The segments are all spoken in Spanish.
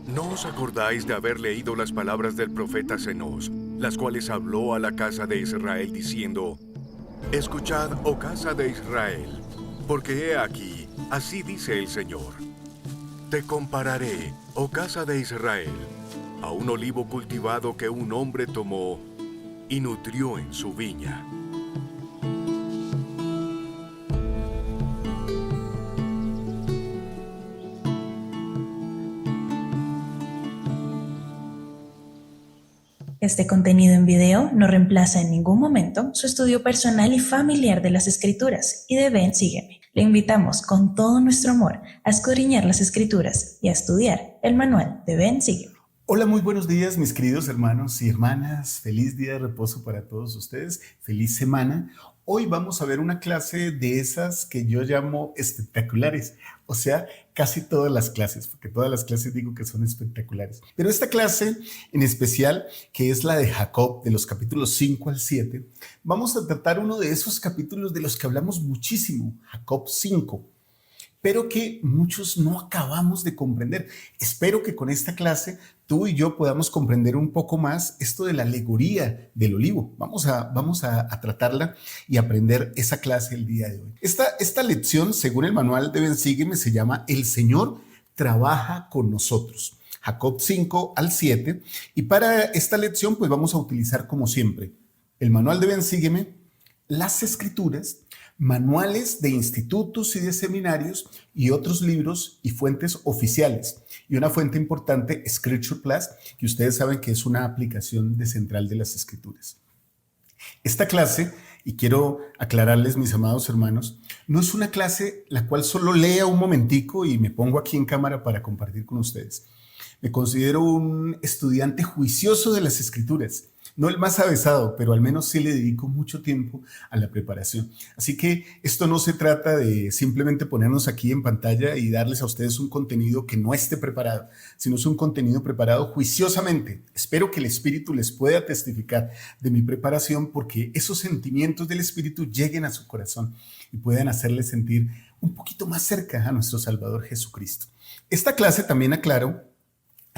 ¿No os acordáis de haber leído las palabras del profeta Cenós, las cuales habló a la casa de Israel diciendo: Escuchad, oh casa de Israel, porque he aquí, así dice el Señor: Te compararé, oh casa de Israel, a un olivo cultivado que un hombre tomó y nutrió en su viña. Este contenido en video no reemplaza en ningún momento su estudio personal y familiar de las Escrituras y de Ven, Sígueme. Le invitamos con todo nuestro amor a escudriñar las Escrituras y a estudiar el manual de Ven, Sígueme. Hola, muy buenos días, mis queridos hermanos y hermanas. Feliz día de reposo para todos ustedes. Feliz semana. Hoy vamos a ver una clase de esas que yo llamo espectaculares. O sea, casi todas las clases, porque todas las clases digo que son espectaculares. Pero esta clase en especial, que es la de Jacob, de los capítulos 5 al 7, vamos a tratar uno de esos capítulos de los que hablamos muchísimo, Jacob 5, pero que muchos no acabamos de comprender. Espero que con esta clase tú y yo podamos comprender un poco más esto de la alegoría del olivo. Vamos a tratarla y aprender esa clase el día de hoy. Esta lección, según el manual de Ven, Sígueme, se llama El Señor trabaja con nosotros. Jacob 5 al 7. Y para esta lección, pues vamos a utilizar, como siempre, el manual de Ven, Sígueme, las Escrituras, manuales de institutos y de seminarios y otros libros y fuentes oficiales. Y una fuente importante, Scripture Plus, que ustedes saben que es una aplicación de central de las Escrituras. Esta clase, y quiero aclararles, mis amados hermanos, no es una clase la cual solo lea un momentico y me pongo aquí en cámara para compartir con ustedes. Me considero un estudiante juicioso de las Escrituras. No el más avesado, pero al menos sí le dedico mucho tiempo a la preparación. Así que esto no se trata de simplemente ponernos aquí en pantalla y darles a ustedes un contenido que no esté preparado, sino es un contenido preparado juiciosamente. Espero que el Espíritu les pueda testificar de mi preparación, porque esos sentimientos del Espíritu lleguen a su corazón y puedan hacerles sentir un poquito más cerca a nuestro Salvador Jesucristo. Esta clase, también aclaro,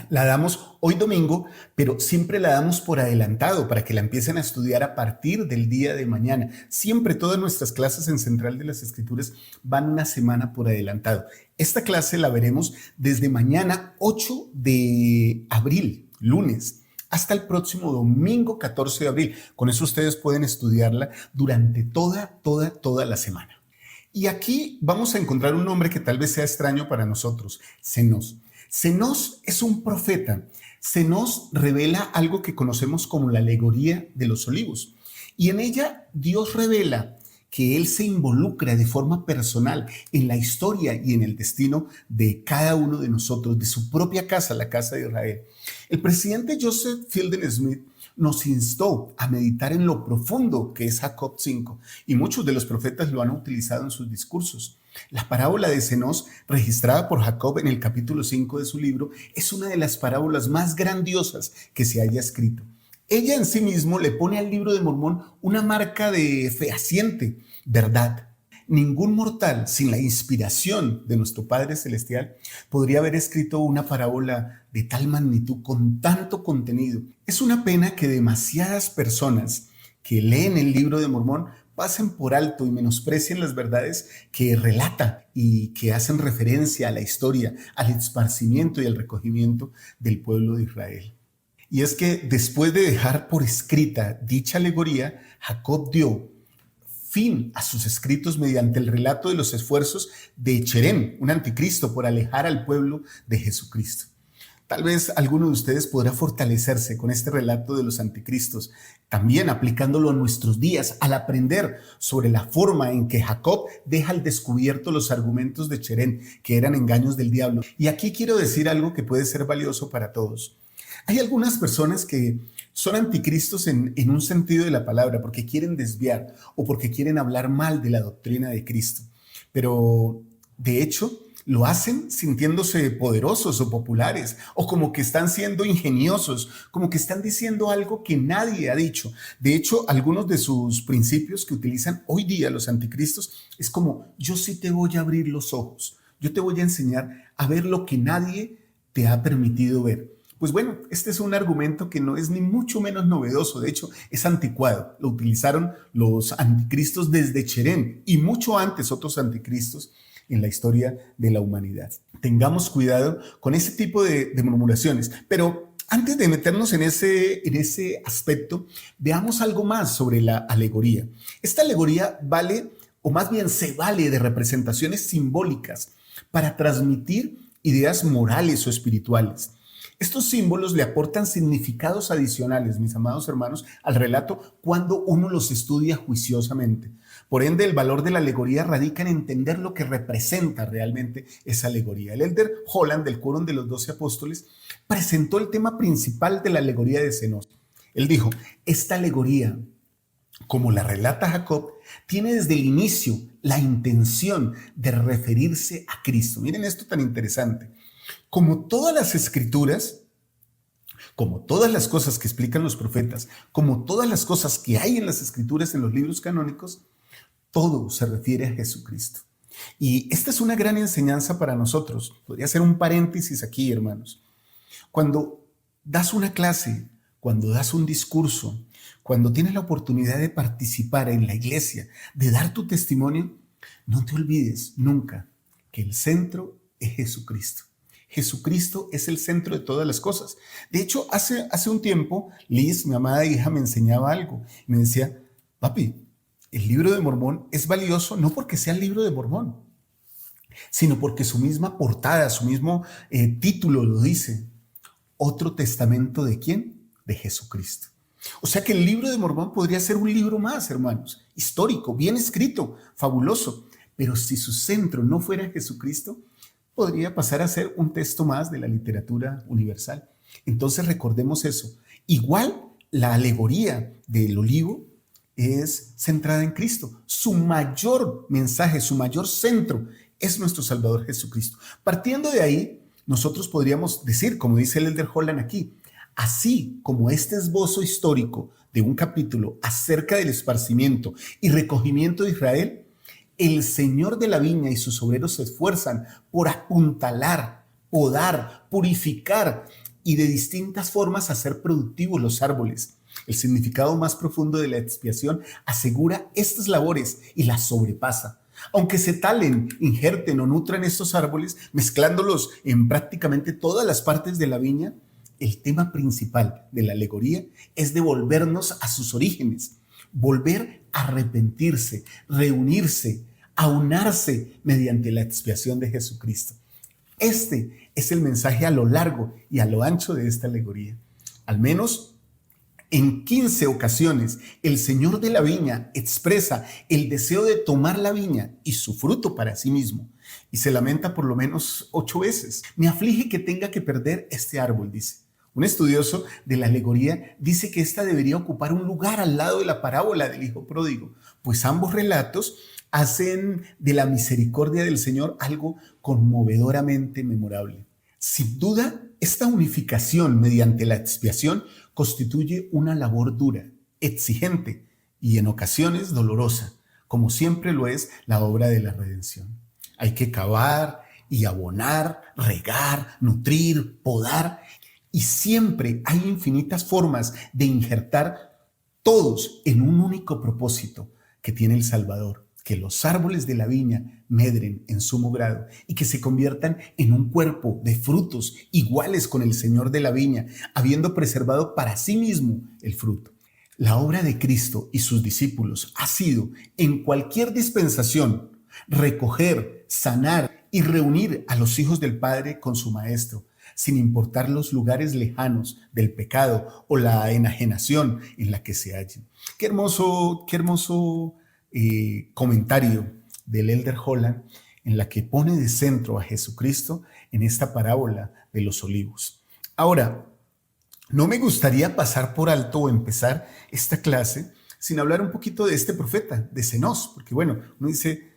la damos hoy domingo, pero siempre la damos por adelantado para que la empiecen a estudiar a partir del día de mañana. Siempre todas nuestras clases en Central de las Escrituras van una semana por adelantado. Esta clase la veremos desde mañana 8 de abril, lunes, hasta el próximo domingo 14 de abril. Con eso ustedes pueden estudiarla durante toda la semana. Y aquí vamos a encontrar un nombre que tal vez sea extraño para nosotros, Cenós. Cenós es un profeta. Cenós revela algo que conocemos como la alegoría de los olivos. Y en ella Dios revela que Él se involucra de forma personal en la historia y en el destino de cada uno de nosotros, de su propia casa, la casa de Israel. El presidente Joseph Fielding Smith nos instó a meditar en lo profundo que es Jacob 5, y muchos de los profetas lo han utilizado en sus discursos. La parábola de Cenós, registrada por Jacob en el capítulo 5 de su libro, es una de las parábolas más grandiosas que se haya escrito. Ella en sí mismo le pone al libro de Mormón una marca de fehaciente verdad. Ningún mortal, sin la inspiración de nuestro Padre Celestial, podría haber escrito una parábola de tal magnitud, con tanto contenido. Es una pena que demasiadas personas que leen el libro de Mormón pasen por alto y menosprecien las verdades que relata y que hacen referencia a la historia, al esparcimiento y al recogimiento del pueblo de Israel. Y es que después de dejar por escrita dicha alegoría, Jacob dio fin a sus escritos mediante el relato de los esfuerzos de Cherem, un anticristo, por alejar al pueblo de Jesucristo. Tal vez alguno de ustedes podrá fortalecerse con este relato de los anticristos, también aplicándolo a nuestros días, al aprender sobre la forma en que Jacob deja al descubierto los argumentos de Cherem, que eran engaños del diablo. Y aquí quiero decir algo que puede ser valioso para todos. Hay algunas personas que son anticristos en un sentido de la palabra, porque quieren desviar o porque quieren hablar mal de la doctrina de Cristo. Pero de hecho lo hacen sintiéndose poderosos o populares, o como que están siendo ingeniosos, como que están diciendo algo que nadie ha dicho. De hecho, algunos de sus principios que utilizan hoy día los anticristos es como: yo sí te voy a abrir los ojos, yo te voy a enseñar a ver lo que nadie te ha permitido ver? Pues bueno, este es un argumento que no es ni mucho menos novedoso, de hecho es anticuado. Lo utilizaron los anticristos desde Cherén y mucho antes otros anticristos en la historia de la humanidad. Tengamos cuidado con ese tipo de murmuraciones, pero antes de meternos en ese aspecto, veamos algo más sobre la alegoría. Esta alegoría vale, o más bien se vale de representaciones simbólicas para transmitir ideas morales o espirituales. Estos símbolos le aportan significados adicionales, mis amados hermanos, al relato cuando uno los estudia juiciosamente. Por ende, el valor de la alegoría radica en entender lo que representa realmente esa alegoría. El Elder Holland, del Quórum de los 12 Apóstoles, presentó el tema principal de la alegoría de Zenós. Él dijo, esta alegoría, como la relata Jacob, tiene desde el inicio la intención de referirse a Cristo. Miren esto tan interesante. Como todas las escrituras, como todas las cosas que explican los profetas, como todas las cosas que hay en las escrituras, en los libros canónicos, todo se refiere a Jesucristo. Y esta es una gran enseñanza para nosotros. Podría hacer un paréntesis aquí, hermanos. Cuando das una clase, cuando das un discurso, cuando tienes la oportunidad de participar en la iglesia, de dar tu testimonio, no te olvides nunca que el centro es Jesucristo. Jesucristo es el centro de todas las cosas. De hecho, hace un tiempo, Liz, mi amada hija, me enseñaba algo. Me decía, papi, el libro de Mormón es valioso no porque sea el libro de Mormón, sino porque su misma portada, su mismo título lo dice. ¿Otro testamento de quién? De Jesucristo. O sea que el libro de Mormón podría ser un libro más, hermanos, histórico, bien escrito, fabuloso. Pero si su centro no fuera Jesucristo, podría pasar a ser un texto más de la literatura universal. Entonces recordemos eso. Igual la alegoría del olivo es centrada en Cristo. Su mayor mensaje, su mayor centro es nuestro Salvador Jesucristo. Partiendo de ahí, nosotros podríamos decir, como dice el Elder Holland aquí, así como este esbozo histórico de un capítulo acerca del esparcimiento y recogimiento de Israel, el Señor de la viña y sus obreros se esfuerzan por apuntalar, podar, purificar y de distintas formas hacer productivos los árboles. El significado más profundo de la expiación asegura estas labores y las sobrepasa. Aunque se talen, injerten o nutran estos árboles, mezclándolos en prácticamente todas las partes de la viña, el tema principal de la alegoría es devolvernos a sus orígenes, volver a arrepentirse, reunirse, aunarse mediante la expiación de Jesucristo. Este es el mensaje a lo largo y a lo ancho de esta alegoría. Al menos en 15 ocasiones, el Señor de la viña expresa el deseo de tomar la viña y su fruto para sí mismo, y se lamenta por lo menos 8 veces. Me aflige que tenga que perder este árbol, dice. Un estudioso de la alegoría dice que esta debería ocupar un lugar al lado de la parábola del hijo pródigo, pues ambos relatos hacen de la misericordia del Señor algo conmovedoramente memorable. Sin duda, esta unificación mediante la expiación constituye una labor dura, exigente y en ocasiones dolorosa, como siempre lo es la obra de la redención. Hay que cavar y abonar, regar, nutrir, podar, y siempre hay infinitas formas de injertar todos en un único propósito que tiene el Salvador, que los árboles de la viña medren en sumo grado y que se conviertan en un cuerpo de frutos iguales con el Señor de la viña, habiendo preservado para sí mismo el fruto. La obra de Cristo y sus discípulos ha sido, en cualquier dispensación, recoger, sanar y reunir a los hijos del Padre con su Maestro, sin importar los lugares lejanos del pecado o la enajenación en la que se hallen. Qué hermoso comentario del Elder Holland en la que pone de centro a Jesucristo en esta parábola de los olivos. Ahora, no me gustaría pasar por alto o empezar esta clase sin hablar un poquito de este profeta, de Zenós, porque bueno, uno dice,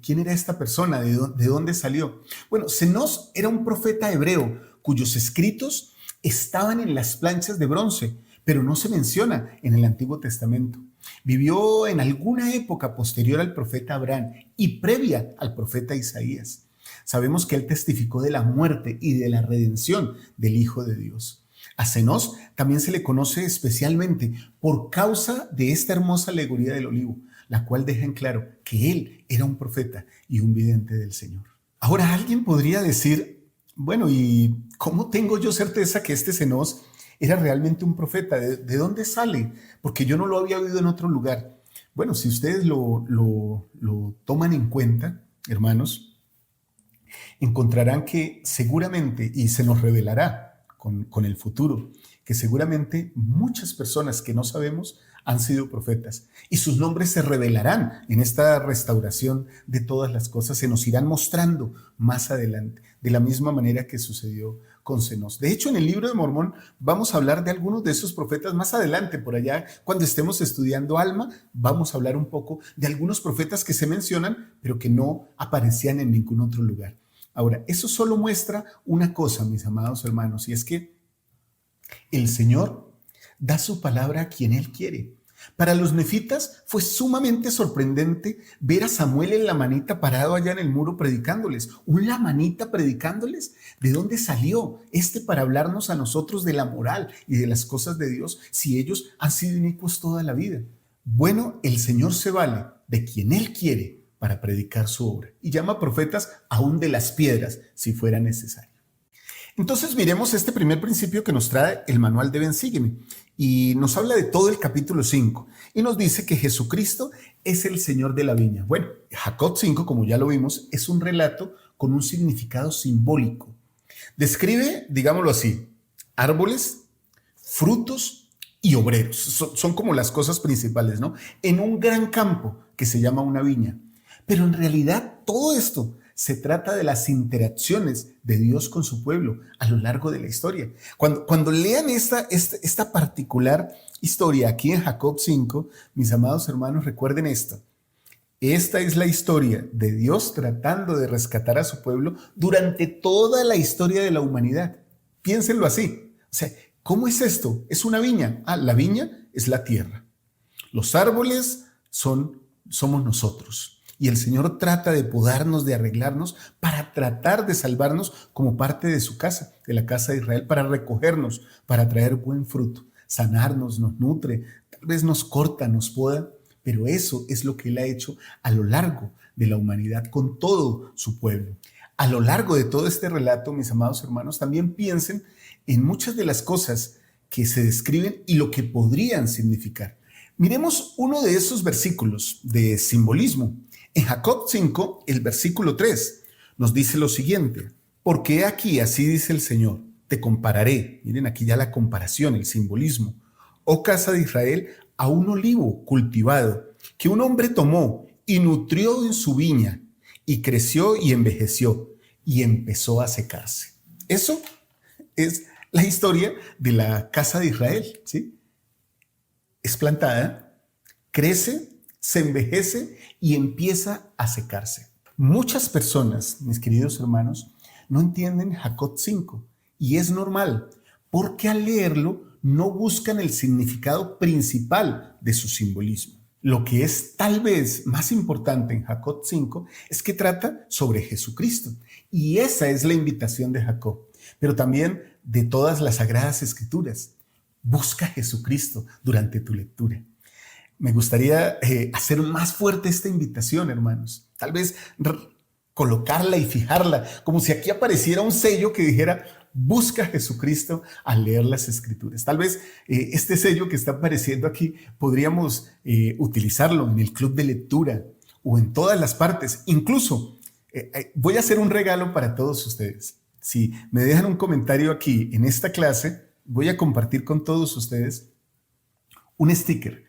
¿quién era esta persona? ¿De dónde salió? Bueno, Zenós era un profeta hebreo cuyos escritos estaban en las planchas de bronce, pero no se menciona en el Antiguo Testamento. Vivió en alguna época posterior al profeta Abraham y previa al profeta Isaías. Sabemos que él testificó de la muerte y de la redención del Hijo de Dios. A Cenós también se le conoce especialmente por causa de esta hermosa alegoría del olivo, la cual deja en claro que él era un profeta y un vidente del Señor. Ahora alguien podría decir, bueno, ¿y cómo tengo yo certeza que este Cenós era realmente un profeta? ¿De dónde sale? Porque yo no lo había oído en otro lugar. Bueno, si ustedes lo toman en cuenta, hermanos, encontrarán que seguramente, y se nos revelará con el futuro, que seguramente muchas personas que no sabemos han sido profetas y sus nombres se revelarán en esta restauración de todas las cosas, se nos irán mostrando más adelante, de la misma manera que sucedió con Cenós. De hecho, en el libro de Mormón vamos a hablar de algunos de esos profetas más adelante, por allá, cuando estemos estudiando Alma, vamos a hablar un poco de algunos profetas que se mencionan, pero que no aparecían en ningún otro lugar. Ahora, eso solo muestra una cosa, mis amados hermanos, y es que el Señor da su palabra a quien Él quiere. Para los nefitas fue sumamente sorprendente ver a Samuel en la manita parado allá en el muro predicándoles. ¿Un la manita predicándoles? ¿De dónde salió para hablarnos a nosotros de la moral y de las cosas de Dios si ellos han sido inicuos toda la vida? Bueno, el Señor se vale de quien Él quiere para predicar su obra y llama profetas aún de las piedras si fuera necesario. Entonces miremos este primer principio que nos trae el manual de Ven, Sígueme, y nos habla de todo el capítulo 5 y nos dice que Jesucristo es el Señor de la viña. Bueno, Jacob 5, como ya lo vimos, es un relato con un significado simbólico. Describe, digámoslo así, árboles, frutos y obreros. Son como las cosas principales, ¿no? En un gran campo que se llama una viña. Pero en realidad todo esto se trata de las interacciones de Dios con su pueblo a lo largo de la historia. Cuando lean esta particular historia aquí en Jacob 5, mis amados hermanos, recuerden esto. Esta es la historia de Dios tratando de rescatar a su pueblo durante toda la historia de la humanidad. Piénsenlo así. O sea, ¿cómo es esto? Es una viña. La viña es la tierra. Los árboles somos nosotros. Y el Señor trata de podarnos, de arreglarnos para tratar de salvarnos como parte de su casa, de la casa de Israel, para recogernos, para traer buen fruto, sanarnos, nos nutre, tal vez nos corta, nos poda, pero eso es lo que Él ha hecho a lo largo de la humanidad con todo su pueblo. A lo largo de todo este relato, mis amados hermanos, también piensen en muchas de las cosas que se describen y lo que podrían significar. Miremos uno de esos versículos de simbolismo. En Jacob 5, el versículo 3, nos dice lo siguiente: porque aquí, así dice el Señor, te compararé, miren aquí ya la comparación, el simbolismo, oh casa de Israel, a un olivo cultivado, que un hombre tomó y nutrió en su viña, y creció y envejeció, y empezó a secarse. Eso es la historia de la casa de Israel, ¿sí? Es plantada, crece, se envejece y empieza a secarse. Muchas personas, mis queridos hermanos, no entienden Jacob 5 y es normal porque al leerlo no buscan el significado principal de su simbolismo. Lo que es tal vez más importante en Jacob 5 es que trata sobre Jesucristo y esa es la invitación de Jacob, pero también de todas las sagradas escrituras. Busca a Jesucristo durante tu lectura. Me gustaría hacer más fuerte esta invitación, hermanos. Tal vez colocarla y fijarla, como si aquí apareciera un sello que dijera, busca a Jesucristo al leer las Escrituras. Tal vez este sello que está apareciendo aquí podríamos utilizarlo en el club de lectura o en todas las partes. Incluso voy a hacer un regalo para todos ustedes. Si me dejan un comentario aquí en esta clase, voy a compartir con todos ustedes un sticker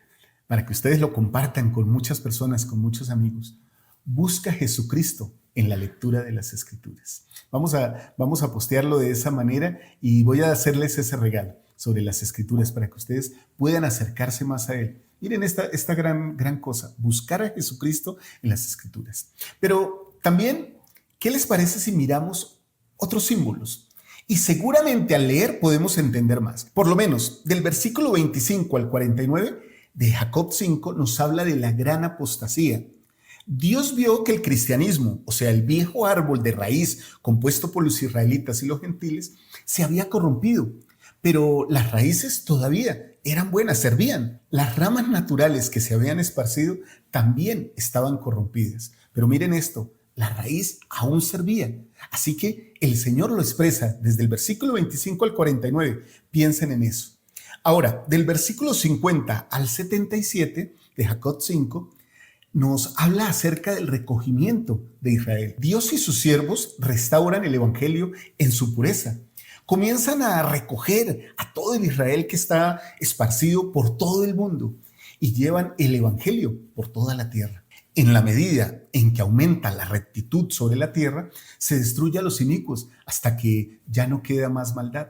para que ustedes lo compartan con muchas personas, con muchos amigos. Busca a Jesucristo en la lectura de las Escrituras. Vamos a postearlo de esa manera y voy a hacerles ese regalo sobre las Escrituras para que ustedes puedan acercarse más a Él. Miren esta gran cosa, buscar a Jesucristo en las Escrituras. Pero también, ¿qué les parece si miramos otros símbolos? Y seguramente al leer podemos entender más. Por lo menos, del versículo 25 al 49 de Jacob 5 nos habla de la gran apostasía. Dios vio que el cristianismo, o sea, el viejo árbol de raíz compuesto por los israelitas y los gentiles, se había corrompido, pero las raíces todavía eran buenas, servían. Las ramas naturales que se habían esparcido también estaban corrompidas. Pero miren esto, la raíz aún servía. Así que el Señor lo expresa desde el versículo 25 al 49. Piensen en eso. Ahora, del versículo 50 al 77 de Jacob 5, nos habla acerca del recogimiento de Israel. Dios y sus siervos restauran el evangelio en su pureza. Comienzan a recoger a todo el Israel que está esparcido por todo el mundo y llevan el evangelio por toda la tierra. En la medida en que aumenta la rectitud sobre la tierra, se destruye a los inicuos hasta que ya no queda más maldad.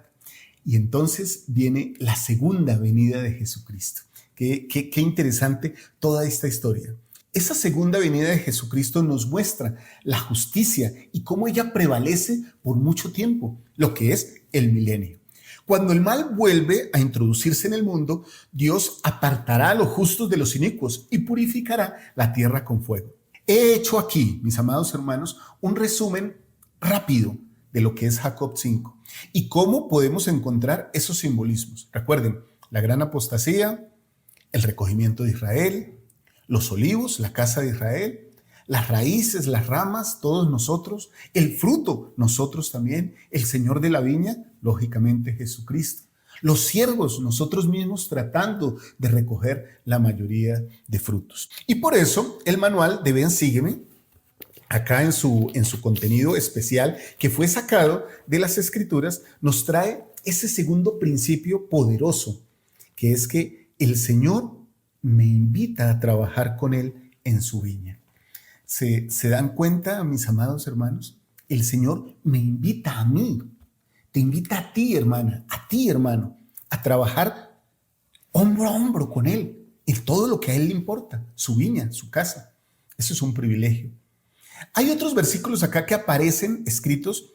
Y entonces viene la segunda venida de Jesucristo. Qué interesante toda esta historia. Esa segunda venida de Jesucristo nos muestra la justicia y cómo ella prevalece por mucho tiempo, lo que es el milenio. Cuando el mal vuelve a introducirse en el mundo, Dios apartará a los justos de los inicuos y purificará la tierra con fuego. He hecho aquí, mis amados hermanos, un resumen rápido de lo que es Jacob 5 y cómo podemos encontrar esos simbolismos. Recuerden, la gran apostasía, el recogimiento de Israel, los olivos, la casa de Israel, las raíces, las ramas, todos nosotros, el fruto, nosotros también, el Señor de la viña, lógicamente Jesucristo, los siervos, nosotros mismos tratando de recoger la mayoría de frutos. Y por eso el manual de Ven, Sígueme, acá en su contenido especial que fue sacado de las Escrituras, nos trae ese segundo principio poderoso, que es que el Señor me invita a trabajar con Él en su viña. ¿Se dan cuenta, mis amados hermanos? El Señor me invita a mí, te invita a ti, hermana, a ti, hermano, a trabajar hombro a hombro con Él en todo lo que a Él le importa, su viña, su casa. Eso es un privilegio. Hay otros versículos acá que aparecen escritos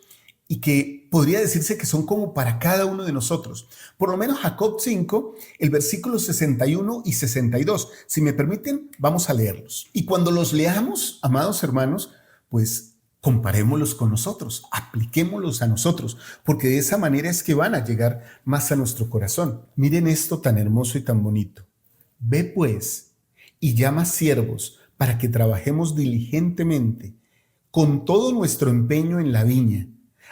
y que podría decirse que son como para cada uno de nosotros. Por lo menos Jacob 5, el versículo 61 y 62. Si me permiten, vamos a leerlos. Y cuando los leamos, amados hermanos, pues comparémoslos con nosotros, apliquémoslos a nosotros, porque de esa manera es que van a llegar más a nuestro corazón. Miren esto tan hermoso y tan bonito. Ve pues y llama siervos para que trabajemos diligentemente con todo nuestro empeño en la viña,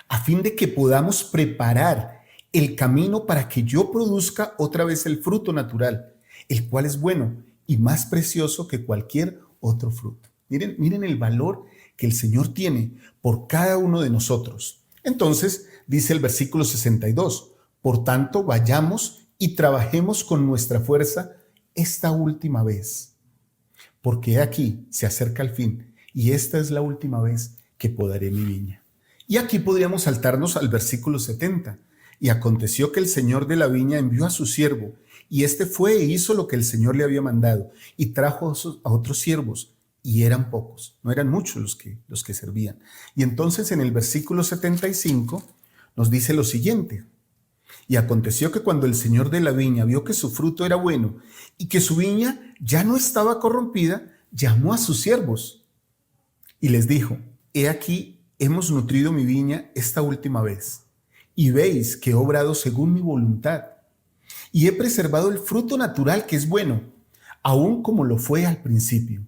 a fin de que podamos preparar el camino para que yo produzca otra vez el fruto natural, el cual es bueno y más precioso que cualquier otro fruto. Miren el valor que el Señor tiene por cada uno de nosotros. Entonces, dice el versículo 62, por tanto, vayamos y trabajemos con nuestra fuerza esta última vez, porque aquí se acerca el fin y esta es la última vez que podaré mi viña. Y aquí podríamos saltarnos al versículo 70. Y aconteció que el Señor de la viña envió a su siervo, y éste fue e hizo lo que el Señor le había mandado, y trajo a otros siervos, y eran pocos, no eran muchos los que servían. Y entonces en el versículo 75 nos dice lo siguiente: y aconteció que cuando el Señor de la viña vio que su fruto era bueno, y que su viña ya no estaba corrompida, llamó a sus siervos, y les dijo: he aquí, hemos nutrido mi viña esta última vez, y veis que he obrado según mi voluntad, y he preservado el fruto natural que es bueno, aun como lo fue al principio.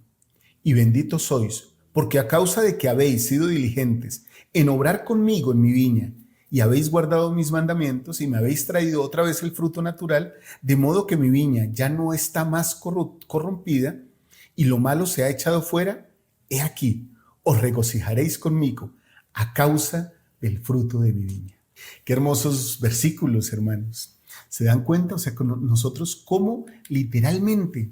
Y benditos sois, porque a causa de que habéis sido diligentes en obrar conmigo en mi viña, y habéis guardado mis mandamientos, y me habéis traído otra vez el fruto natural, de modo que mi viña ya no está más corrompida, y lo malo se ha echado fuera, he aquí, os regocijaréis conmigo, a causa del fruto de mi viña. Qué hermosos versículos, hermanos. ¿Se dan cuenta? O sea, con nosotros cómo literalmente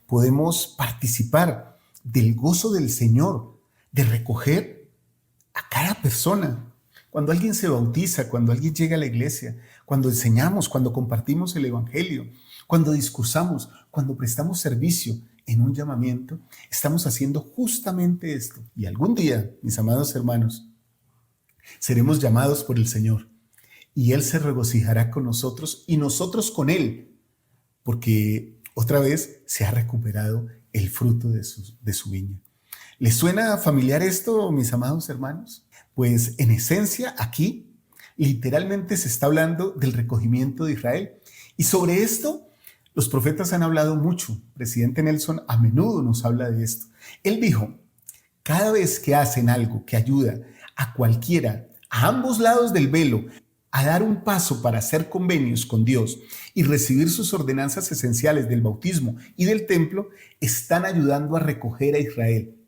podemos participar del gozo del Señor, de recoger a cada persona. Cuando alguien se bautiza, cuando alguien llega a la iglesia, cuando enseñamos, cuando compartimos el evangelio, cuando discursamos, cuando prestamos servicio en un llamamiento, estamos haciendo justamente esto. Y algún día, mis amados hermanos, seremos llamados por el Señor y Él se regocijará con nosotros y nosotros con Él, porque otra vez se ha recuperado el fruto de su viña. ¿Les suena familiar esto, mis amados hermanos? Pues en esencia aquí literalmente se está hablando del recogimiento de Israel. Y sobre esto los profetas han hablado mucho. Presidente Nelson a menudo nos habla de esto. Él dijo, cada vez que hacen algo que ayuda a cualquiera, a ambos lados del velo, a dar un paso para hacer convenios con Dios y recibir sus ordenanzas esenciales del bautismo y del templo, están ayudando a recoger a Israel.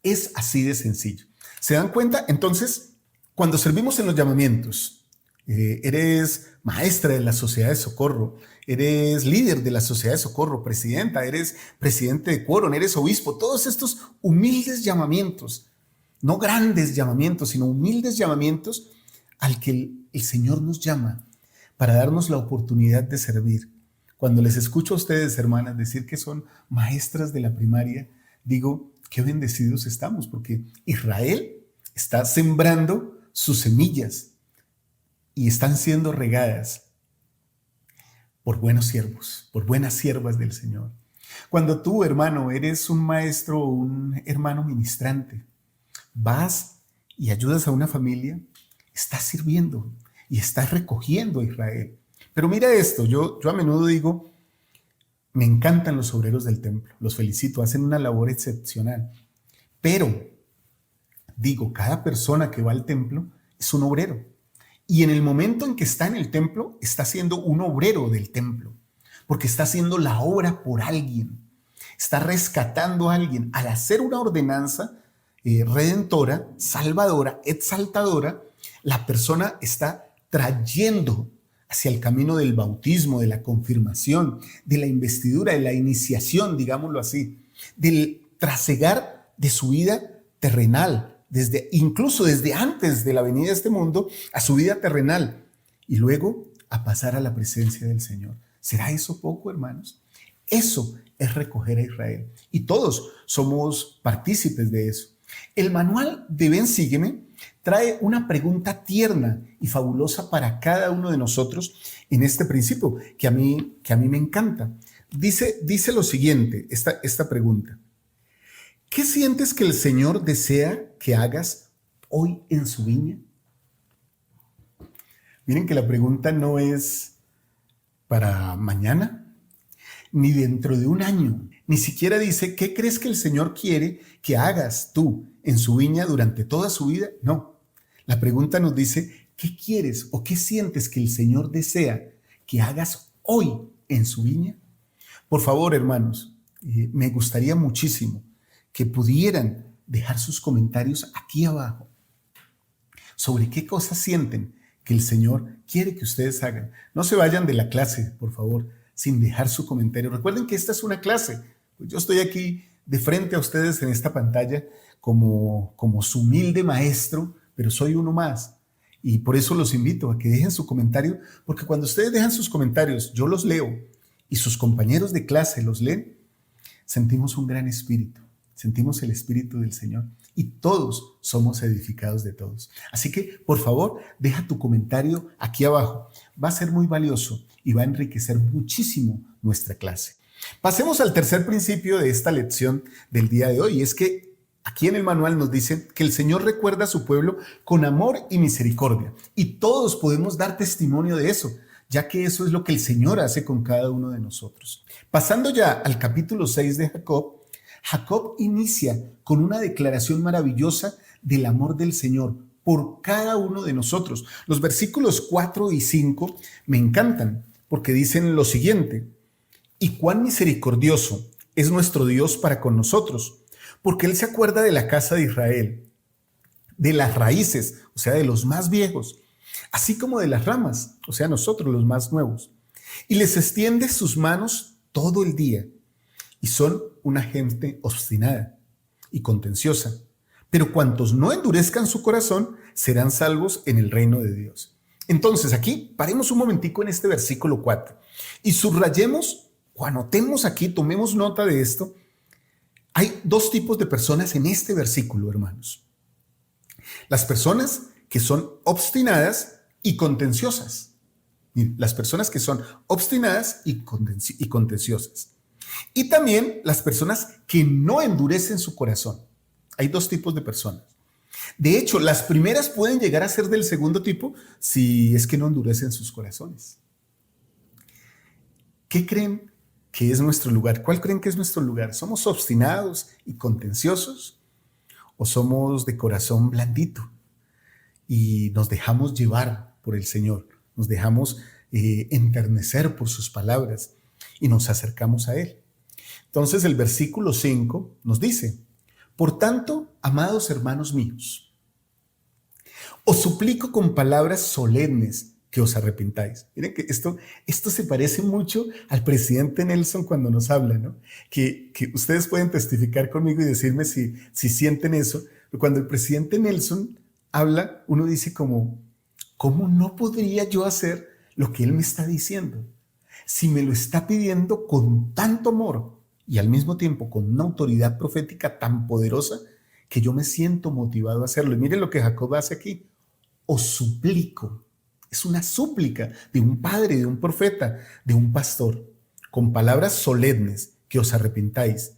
Es así de sencillo. ¿Se dan cuenta? Entonces, cuando servimos en los llamamientos, eres maestra de la sociedad de socorro, eres líder de la sociedad de socorro, presidenta, eres presidente de quórum, eres obispo, todos estos humildes llamamientos, no grandes llamamientos, sino humildes llamamientos al que el Señor nos llama para darnos la oportunidad de servir. Cuando les escucho a ustedes, hermanas, decir que son maestras de la primaria, digo, qué bendecidos estamos, porque Israel está sembrando sus semillas y están siendo regadas por buenos siervos, por buenas siervas del Señor. Cuando tú, hermano, eres un maestro o un hermano ministrante, vas y ayudas a una familia, estás sirviendo y estás recogiendo a Israel. Pero mira esto, yo a menudo digo, me encantan los obreros del templo, los felicito, hacen una labor excepcional. Pero, digo, cada persona que va al templo es un obrero. Y en el momento en que está en el templo, está siendo un obrero del templo, porque está haciendo la obra por alguien, está rescatando a alguien. Al hacer una ordenanza redentora, salvadora, exaltadora, la persona está trayendo hacia el camino del bautismo, de la confirmación, de la investidura, de la iniciación, digámoslo así, del trasegar de su vida terrenal, incluso desde antes de la venida de este mundo, a su vida terrenal, y luego a pasar a la presencia del Señor. ¿Será eso poco, hermanos? Eso es recoger a Israel, y todos somos partícipes de eso. El manual de Ven, Sígueme trae una pregunta tierna y fabulosa para cada uno de nosotros en este principio, que a mí me encanta. Dice lo siguiente, esta pregunta. ¿Qué sientes que el Señor desea que hagas hoy en su viña? Miren que la pregunta no es para mañana, ni dentro de un año. Ni siquiera dice, ¿qué crees que el Señor quiere que hagas tú en su viña durante toda su vida? No. La pregunta nos dice, ¿qué quieres o qué sientes que el Señor desea que hagas hoy en su viña? Por favor, hermanos, me gustaría muchísimo que pudieran dejar sus comentarios aquí abajo sobre qué cosas sienten que el Señor quiere que ustedes hagan. No se vayan de la clase, por favor, sin dejar su comentario. Recuerden que esta es una clase. Pues yo estoy aquí de frente a ustedes en esta pantalla como su humilde maestro, pero soy uno más. Y por eso los invito a que dejen su comentario, porque cuando ustedes dejan sus comentarios, yo los leo y sus compañeros de clase los leen, sentimos un gran espíritu. Sentimos el Espíritu del Señor y todos somos edificados de todos. Así que, por favor, deja tu comentario aquí abajo. Va a ser muy valioso y va a enriquecer muchísimo nuestra clase. Pasemos al tercer principio de esta lección del día de hoy. Y es que aquí en el manual nos dice que el Señor recuerda a su pueblo con amor y misericordia. Y todos podemos dar testimonio de eso, ya que eso es lo que el Señor hace con cada uno de nosotros. Pasando ya al capítulo 6 de Jacob, Jacob inicia con una declaración maravillosa del amor del Señor por cada uno de nosotros. Los versículos 4 y 5 me encantan porque dicen lo siguiente: y cuán misericordioso es nuestro Dios para con nosotros, porque Él se acuerda de la casa de Israel, de las raíces, o sea, de los más viejos, así como de las ramas, o sea, nosotros los más nuevos, y les extiende sus manos todo el día. Y son una gente obstinada y contenciosa. Pero cuantos no endurezcan su corazón serán salvos en el reino de Dios. Entonces aquí paremos un momentico en este versículo 4 y subrayemos o anotemos aquí, tomemos nota de esto. Hay dos tipos de personas en este versículo, hermanos. Las personas que son obstinadas y contenciosas. Las personas que son obstinadas y contenciosas. Y también las personas que no endurecen su corazón. Hay dos tipos de personas. De hecho, las primeras pueden llegar a ser del segundo tipo si es que no endurecen sus corazones. ¿Qué creen que es nuestro lugar? ¿Cuál creen que es nuestro lugar? ¿Somos obstinados y contenciosos o somos de corazón blandito y nos dejamos llevar por el Señor? Nos dejamos enternecer por sus palabras y nos acercamos a Él. Entonces el versículo 5 nos dice: por tanto, amados hermanos míos, os suplico con palabras solemnes que os arrepintáis. Miren que esto se parece mucho al presidente Nelson cuando nos habla, ¿no? Que ustedes pueden testificar conmigo y decirme si sienten eso. Pero cuando el presidente Nelson habla, uno dice como, ¿cómo no podría yo hacer lo que él me está diciendo? Si me lo está pidiendo con tanto amor y al mismo tiempo con una autoridad profética tan poderosa que yo me siento motivado a hacerlo. Y miren lo que Jacob hace aquí. Os suplico. Es una súplica de un padre, de un profeta, de un pastor, con palabras solemnes que os arrepintáis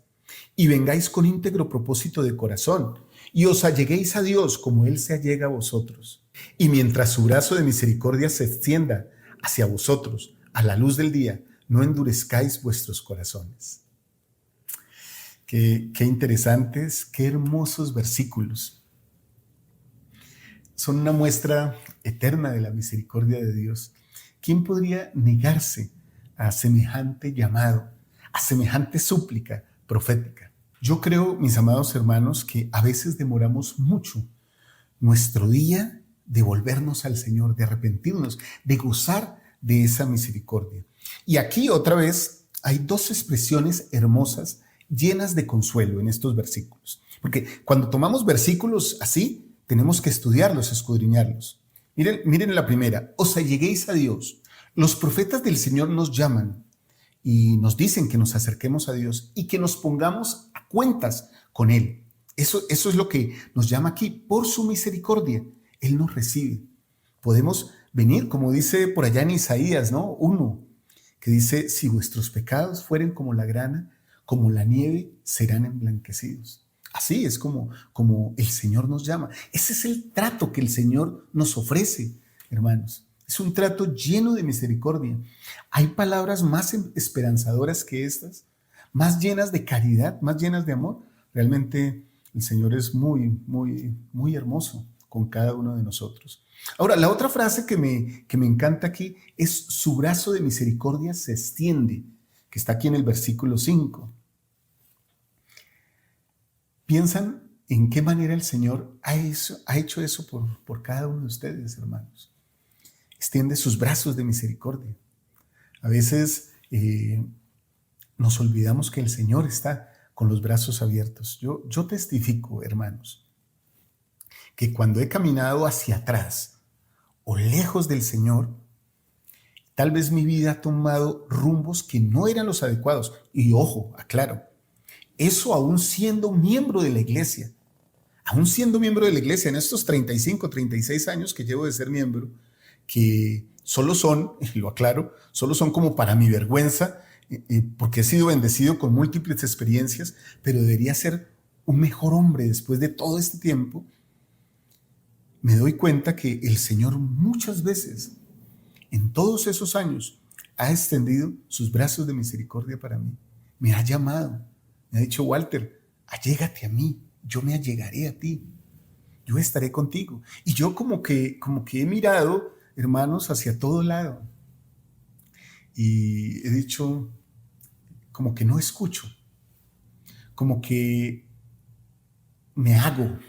y vengáis con íntegro propósito de corazón y os alleguéis a Dios como Él se allega a vosotros. Y mientras su brazo de misericordia se extienda hacia vosotros a la luz del día, no endurezcáis vuestros corazones. Qué interesantes, qué hermosos versículos. Son una muestra eterna de la misericordia de Dios. ¿Quién podría negarse a semejante llamado, a semejante súplica profética? Yo creo, mis amados hermanos, que a veces demoramos mucho nuestro día de volvernos al Señor, de arrepentirnos, de gozar de esa misericordia. Y aquí otra vez hay dos expresiones hermosas, llenas de consuelo en estos versículos. Porque cuando tomamos versículos así, tenemos que estudiarlos, escudriñarlos. Miren la primera: os alleguéis a Dios. Los profetas del Señor nos llaman y nos dicen que nos acerquemos a Dios y que nos pongamos a cuentas con Él. Eso es lo que nos llama aquí. Por su misericordia, Él nos recibe. Podemos venir, como dice por allá en Isaías, ¿no? 1, que dice: si vuestros pecados fueren como la grana, como la nieve, serán emblanquecidos. Así es como el Señor nos llama. Ese es el trato que el Señor nos ofrece, hermanos. Es un trato lleno de misericordia. ¿Hay palabras más esperanzadoras que estas? Más llenas de caridad, más llenas de amor. Realmente el Señor es muy, muy, muy hermoso con cada uno de nosotros. Ahora, la otra frase que me encanta aquí es: su brazo de misericordia se extiende, que está aquí en el versículo 5. ¿Piensan en qué manera el Señor ha hecho eso por cada uno de ustedes, hermanos? Extiende sus brazos de misericordia. A veces nos olvidamos que el Señor está con los brazos abiertos. Yo testifico, hermanos, que cuando he caminado hacia atrás o lejos del Señor, tal vez mi vida ha tomado rumbos que no eran los adecuados. Y ojo, aclaro, eso aún siendo miembro de la iglesia. Aún siendo miembro de la iglesia en estos 35, 36 años que llevo de ser miembro, que solo son, y lo aclaro, solo son como para mi vergüenza, porque he sido bendecido con múltiples experiencias, pero debería ser un mejor hombre después de todo este tiempo. Me doy cuenta que el Señor muchas veces, en todos esos años, ha extendido sus brazos de misericordia para mí. Me ha llamado. Me ha dicho: Walter, allégate a mí, yo me allegaré a ti, yo estaré contigo. Y yo como que he mirado, hermanos, hacia todo lado y he dicho, como que no escucho, como que me hago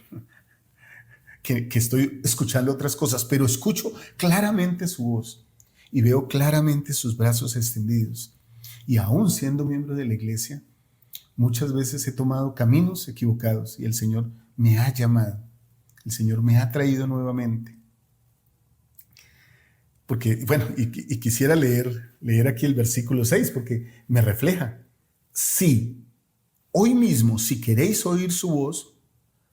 que estoy escuchando otras cosas, pero escucho claramente su voz y veo claramente sus brazos extendidos. Y aún siendo miembro de la iglesia, muchas veces he tomado caminos equivocados y el Señor me ha llamado. El Señor me ha traído nuevamente. Porque, bueno, y quisiera leer aquí el versículo 6 porque me refleja. Sí, hoy mismo, si queréis oír su voz,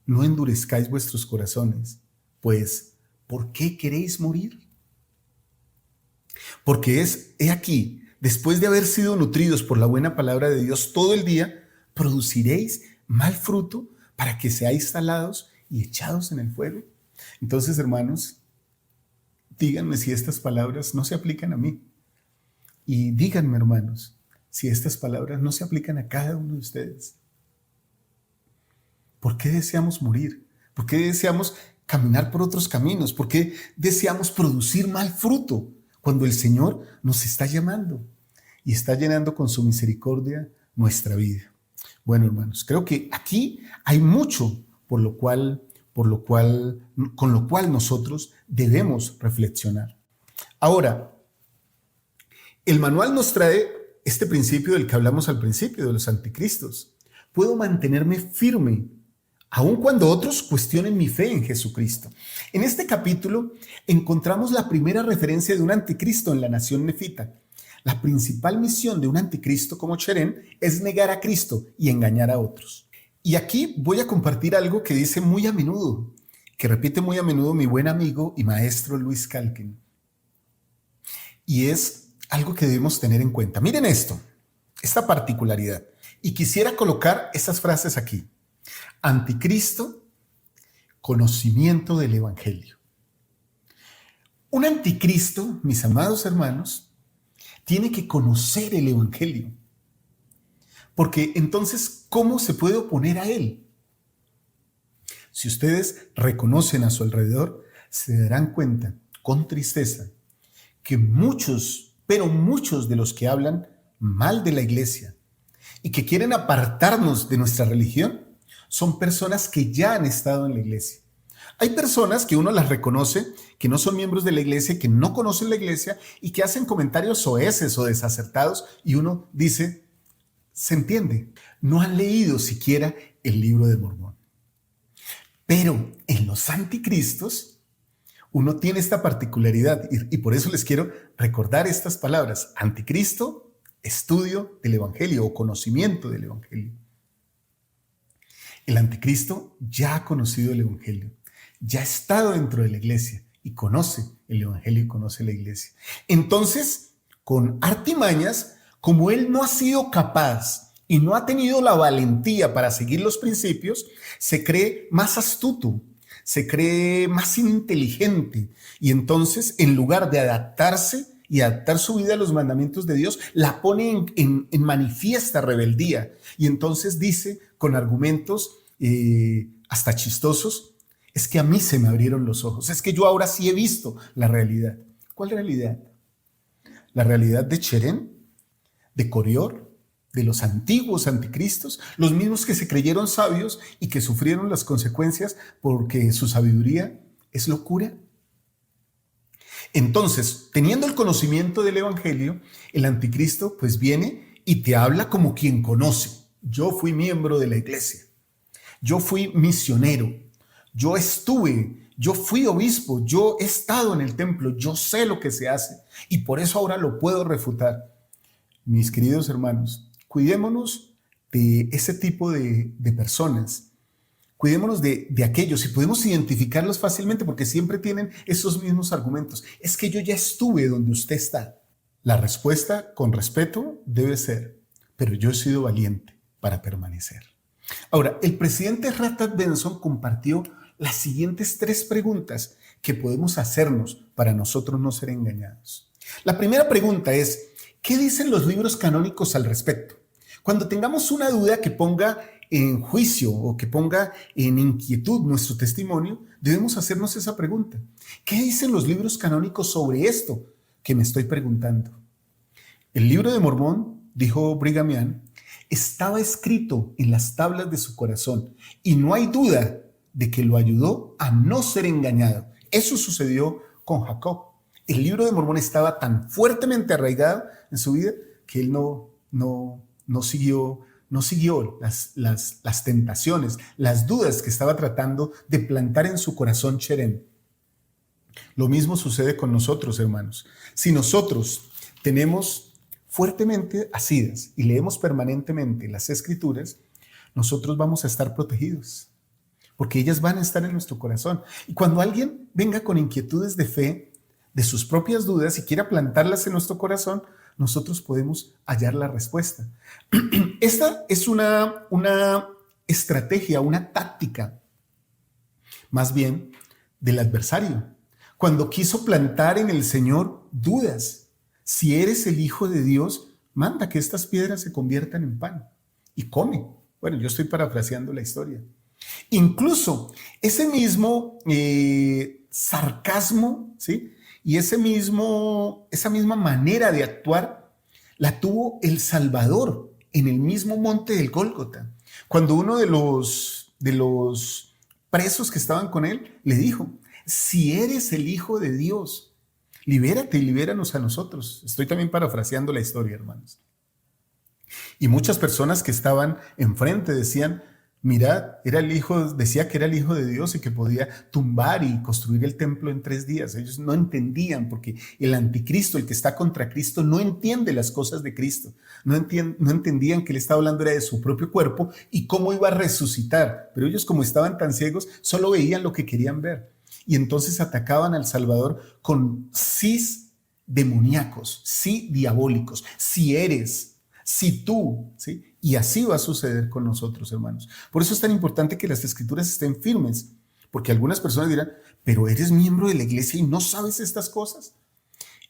no endurezcáis vuestros corazones, pues, ¿por qué queréis morir? Porque he aquí, después de haber sido nutridos por la buena palabra de Dios todo el día, produciréis mal fruto, para que seáis salados y echados en el fuego. Entonces, hermanos, díganme si estas palabras no se aplican a mí. Y díganme, hermanos, si estas palabras no se aplican a cada uno de ustedes. ¿Por qué deseamos morir? ¿Por qué deseamos caminar por otros caminos? ¿Por qué deseamos producir mal fruto cuando el Señor nos está llamando y está llenando con su misericordia nuestra vida? Bueno, hermanos, creo que aquí hay mucho con lo cual nosotros debemos reflexionar. Ahora, el manual nos trae este principio del que hablamos al principio, de los anticristos. Puedo mantenerme firme aun cuando otros cuestionen mi fe en Jesucristo. En este capítulo encontramos la primera referencia de un anticristo en la nación nefita. La principal misión de un anticristo como Cherén es negar a Cristo y engañar a otros. Y aquí voy a compartir algo que dice muy a menudo, que repite muy a menudo mi buen amigo y maestro Luis Calkin. Y es algo que debemos tener en cuenta. Miren esto, esta particularidad. Y quisiera colocar estas frases aquí. Anticristo, conocimiento del Evangelio. Un anticristo, mis amados hermanos, tiene que conocer el Evangelio. Porque entonces, ¿cómo se puede oponer a él? Si ustedes reconocen a su alrededor, se darán cuenta con tristeza que muchos, pero muchos de los que hablan mal de la iglesia y que quieren apartarnos de nuestra religión, son personas que ya han estado en la iglesia. Hay personas que uno las reconoce, que no son miembros de la iglesia, que no conocen la iglesia y que hacen comentarios soeces o desacertados y uno dice, se entiende, no han leído siquiera el libro de Mormón. Pero en los anticristos, uno tiene esta particularidad y por eso les quiero recordar estas palabras. Anticristo, estudio del Evangelio o conocimiento del Evangelio. El anticristo ya ha conocido el Evangelio, ya ha estado dentro de la iglesia y conoce el Evangelio y conoce la iglesia. Entonces, con artimañas, como él no ha sido capaz y no ha tenido la valentía para seguir los principios, se cree más astuto, se cree más inteligente y entonces, en lugar de adaptarse y adaptar su vida a los mandamientos de Dios, la pone en manifiesta rebeldía. Y entonces dice, con argumentos hasta chistosos, es que a mí se me abrieron los ojos, es que yo ahora sí he visto la realidad. ¿Cuál realidad? La realidad de Cherén, de Corior, de los antiguos anticristos, los mismos que se creyeron sabios y que sufrieron las consecuencias porque su sabiduría es locura. Entonces, teniendo el conocimiento del Evangelio, el anticristo pues viene y te habla como quien conoce. Yo fui miembro de la iglesia, yo fui misionero, yo fui obispo, yo he estado en el templo, yo sé lo que se hace y por eso ahora lo puedo refutar. Mis queridos hermanos, cuidémonos de ese tipo de personas. Cuidémonos de aquellos y podemos identificarlos fácilmente porque siempre tienen esos mismos argumentos. Es que yo ya estuve donde usted está. La respuesta, con respeto, debe ser, pero yo he sido valiente para permanecer. Ahora, el presidente Ratad Benson compartió las siguientes 3 preguntas que podemos hacernos para nosotros no ser engañados. La primera pregunta es, ¿qué dicen los libros canónicos al respecto? Cuando tengamos una duda que ponga en juicio o que ponga en inquietud nuestro testimonio, debemos hacernos esa pregunta. ¿Qué dicen los libros canónicos sobre esto que me estoy preguntando? El libro de Mormón, dijo Brigham Young, estaba escrito en las tablas de su corazón y no hay duda de que lo ayudó a no ser engañado. Eso sucedió con Jacob. El libro de Mormón estaba tan fuertemente arraigado en su vida que él no siguió las tentaciones, las dudas que estaba tratando de plantar en su corazón Cherén. Lo mismo sucede con nosotros, hermanos. Si nosotros tenemos fuertemente asidas y leemos permanentemente las Escrituras, nosotros vamos a estar protegidos, porque ellas van a estar en nuestro corazón. Y cuando alguien venga con inquietudes de fe, de sus propias dudas y quiera plantarlas en nuestro corazón, nosotros podemos hallar la respuesta. Esta es una estrategia, una táctica, más bien del adversario, cuando quiso plantar en el Señor dudas. Si eres el Hijo de Dios, manda que estas piedras se conviertan en pan y come. Bueno, yo estoy parafraseando la historia. Incluso ese mismo sarcasmo, ¿sí? Y esa misma manera de actuar la tuvo el Salvador en el mismo monte del Gólgota, cuando uno de los presos que estaban con él le dijo: si eres el Hijo de Dios, libérate y libéranos a nosotros. Estoy también parafraseando la historia, hermanos. Y muchas personas que estaban enfrente decían: mirad, decía que era el Hijo de Dios y que podía tumbar y construir el templo en 3 días. Ellos no entendían, porque el anticristo, el que está contra Cristo, no entiende las cosas de Cristo. No entendían que él estaba hablando era de su propio cuerpo y cómo iba a resucitar. Pero ellos, como estaban tan ciegos, solo veían lo que querían ver. Y entonces atacaban al Salvador con sís demoníacos, sí diabólicos. Si eres, si tú, ¿sí? Y así va a suceder con nosotros, hermanos. Por eso es tan importante que las Escrituras estén firmes, porque algunas personas dirán: pero eres miembro de la iglesia y no sabes estas cosas.